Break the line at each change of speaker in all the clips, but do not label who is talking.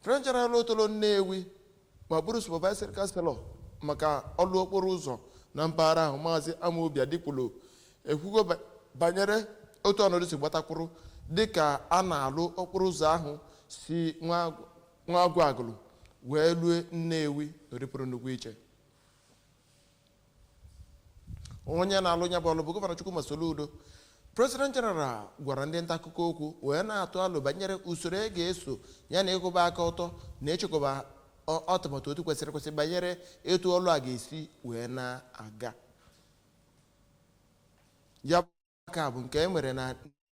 President General Otolo Nnewi ma bụrụ supervisor chancellor maka ọlụ okporo ụzọ na mpaghara ahụ Maazị Amobi Adikpolo ekwugo banyere otu ọnọdụ si gbatakwuru dịka a na-alụ okporo ụzọ ahụ si nwa agụlụ wee lue Nnewi oripụrụ nnukwu iche. Onye na-alụ nya bụ ọlụ bụ Gọvanọ Chukwuma Soludo. President General gwara ndị nta akụkọ okwu wee na-atụ alụ banyere usoro e ga-eso ya na ịkwụba aka ọtọ na ịchịkọba atụmatụ otu kwesịrị ekwesị banyere etu ọlụ a ga-esi wee na-aga. Ya bụ aka bụ nke e nwere na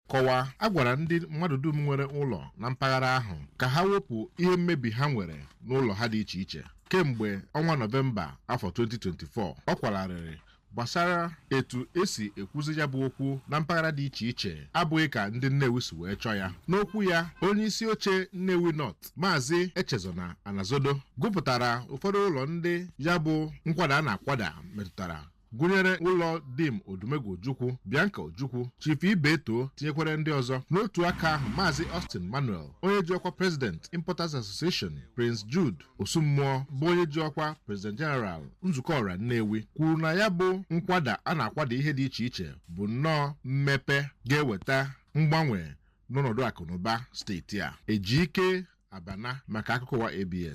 kọwaa a gwara ndị mmadụ dum nwere ụlọ na mpaghara ahụ ka ha wepụ ihe mmebi ha nwere n'ụlọ ha dị iche iche kemgbe ọnwa Nọvemba afọ 2024. Ọ kwalarịrị gbasara etu esi ekwuzi ya bụ okwu na mpaghara dị iche iche abụghị ka ndị Nnewi si wee chọọ ya. N'okwu ya, onye isi oche Nnewi North Maazị Echezona Anazodo gụpụtara ụfọdụ ụlọ ndị ya bụ nkwada a na-akwada metụtara gụnyere ụlọ Dim Odumegwu Ojukwu, Bianca Ojukwu, Chief Ibeto tinyekwere ndị ọzọ. N'otu aka ahụ, Maazị Austin Manuel, onye ji ọkwa President Importers Association, Prince Jude Osummụọ bụ onye ji ọkwa President General Nzukọ Ọra Nnewi, kwuru na ya bụ nkwada a na-akwada ihe dị iche iche bụ nnọọ mmepe ga-eweta mgbanwe n'ọnọdụ akụnụba steeti a. Ejike Abana maka akụkọ wa ABS.